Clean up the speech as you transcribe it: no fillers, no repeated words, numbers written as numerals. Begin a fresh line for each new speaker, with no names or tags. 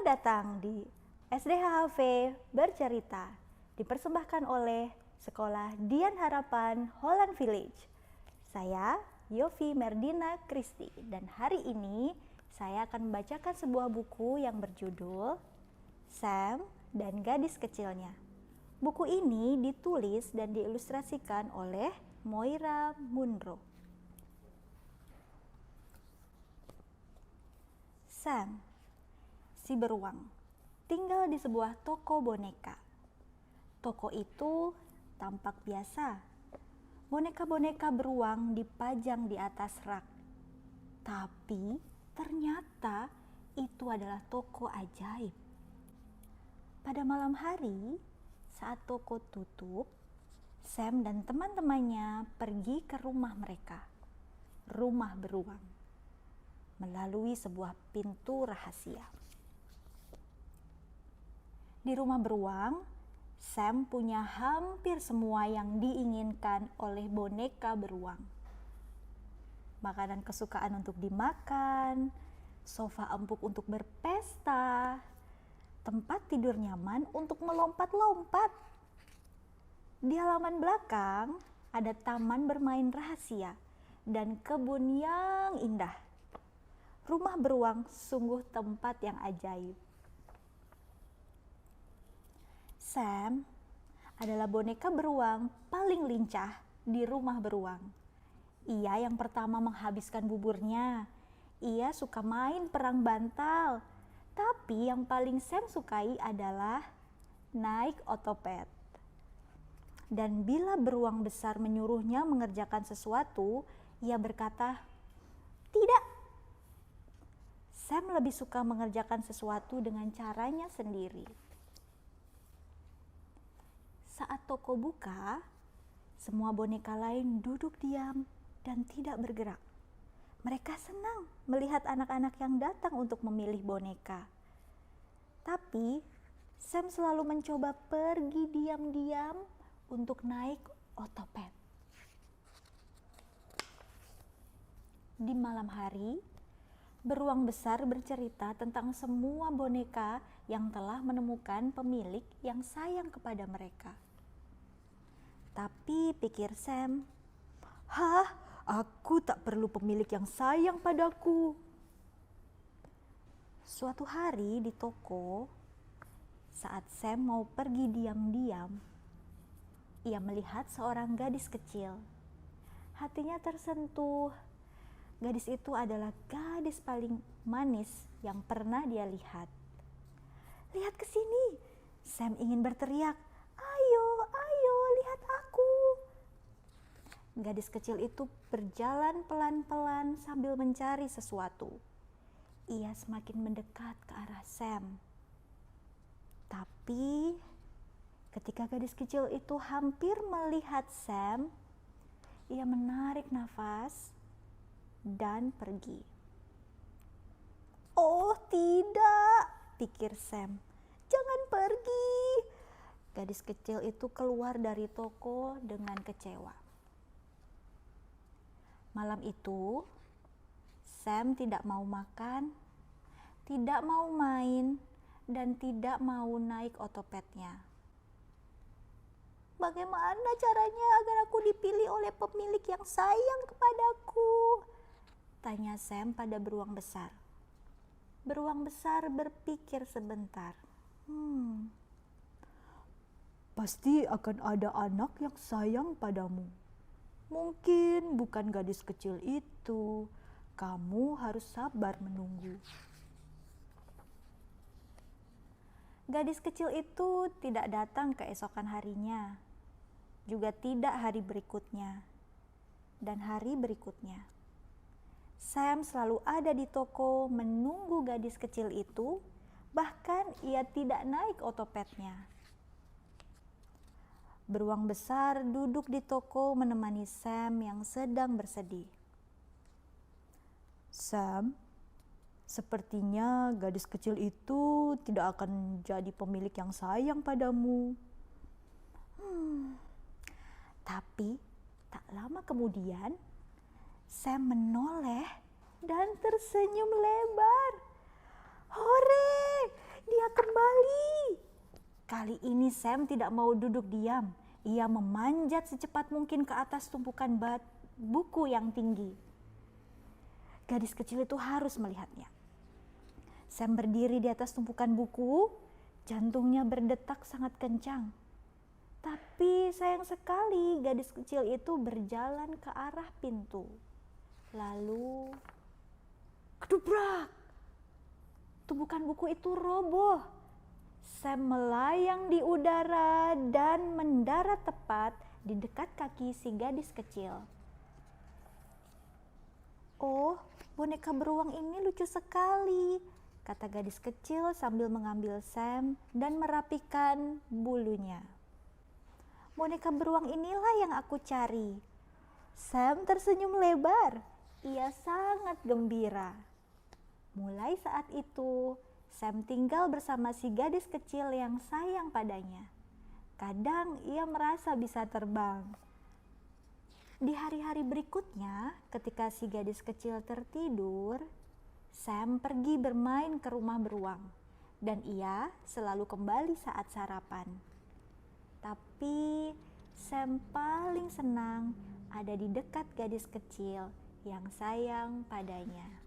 Selamat datang di SDHHV Bercerita, dipersembahkan oleh Sekolah Dian Harapan Holland Village. Saya Yofi Merdina Kristi dan hari ini saya akan membacakan sebuah buku yang berjudul Sam dan Gadis Kecilnya. Buku ini ditulis dan diilustrasikan oleh Moira Munro. Sam, si beruang, tinggal di sebuah toko boneka. Toko itu tampak biasa. Boneka-boneka beruang dipajang di atas rak. Tapi ternyata itu adalah toko ajaib. Pada malam hari, saat toko tutup, Sam dan teman-temannya pergi ke rumah mereka, rumah beruang, melalui sebuah pintu rahasia. Di rumah beruang, Sam punya hampir semua yang diinginkan oleh boneka beruang. Makanan kesukaan untuk dimakan, sofa empuk untuk berpesta, tempat tidur nyaman untuk melompat-lompat. Di halaman belakang ada taman bermain rahasia dan kebun yang indah. Rumah beruang sungguh tempat yang ajaib. Sam adalah boneka beruang paling lincah di rumah beruang. Ia yang pertama menghabiskan buburnya. Ia suka main perang bantal. Tapi yang paling Sam sukai adalah naik otopet. Dan bila beruang besar menyuruhnya mengerjakan sesuatu, ia berkata, "Tidak." Sam lebih suka mengerjakan sesuatu dengan caranya sendiri. Saat toko buka, semua boneka lain duduk diam dan tidak bergerak. Mereka senang melihat anak-anak yang datang untuk memilih boneka. Tapi Sam selalu mencoba pergi diam-diam untuk naik otopet. Di malam hari, beruang besar bercerita tentang semua boneka yang telah menemukan pemilik yang sayang kepada mereka. Tapi pikir Sam, "Hah, aku tak perlu pemilik yang sayang padaku." Suatu hari di toko, saat Sam mau pergi diam-diam, ia melihat seorang gadis kecil. Hatinya tersentuh. Gadis itu adalah gadis paling manis yang pernah dia lihat. "Lihat ke sini!" Sam ingin berteriak, "Ayo, ayo, lihat aku!" Gadis kecil itu berjalan pelan-pelan sambil mencari sesuatu. Ia semakin mendekat ke arah Sam. Tapi ketika gadis kecil itu hampir melihat Sam, ia menarik nafas dan pergi. "Oh tidak," pikir Sam, "jangan pergi." Gadis kecil itu keluar dari toko dengan kecewa. Malam itu, Sam tidak mau makan, tidak mau main, dan tidak mau naik otopetnya. "Bagaimana caranya agar aku dipilih oleh pemilik yang sayang kepadaku?" tanya Sam pada beruang besar. Beruang besar berpikir sebentar. "Pasti akan ada anak yang sayang padamu. Mungkin bukan gadis kecil itu. Kamu harus sabar menunggu." Gadis kecil itu tidak datang keesokan harinya, juga tidak hari berikutnya, dan hari berikutnya. Sam selalu ada di toko menunggu gadis kecil itu, bahkan ia tidak naik otopetnya. Beruang besar duduk di toko menemani Sam yang sedang bersedih. "Sam, sepertinya gadis kecil itu tidak akan jadi pemilik yang sayang padamu." Tapi tak lama kemudian, Sam menoleh dan tersenyum lebar. "Hore, Ia kembali. Kali ini Sam tidak mau duduk diam. Ia memanjat secepat mungkin ke atas tumpukan buku yang tinggi. Gadis kecil itu harus melihatnya. Sam berdiri di atas tumpukan buku, jantungnya berdetak sangat kencang. Tapi sayang sekali gadis kecil itu berjalan ke arah pintu. Lalu, kedubrak! Tumpukan buku itu roboh. Sam melayang di udara dan mendarat tepat di dekat kaki si gadis kecil. "Oh, boneka beruang ini lucu sekali," kata gadis kecil sambil mengambil Sam dan merapikan bulunya. "Boneka beruang inilah yang aku cari." Sam tersenyum lebar. Ia sangat gembira. Mulai saat itu, Sam tinggal bersama si gadis kecil yang sayang padanya. Kadang ia merasa bisa terbang. Di hari-hari berikutnya, ketika si gadis kecil tertidur, Sam pergi bermain ke rumah beruang, dan ia selalu kembali saat sarapan. Tapi Sam paling senang ada di dekat gadis kecil yang sayang padanya.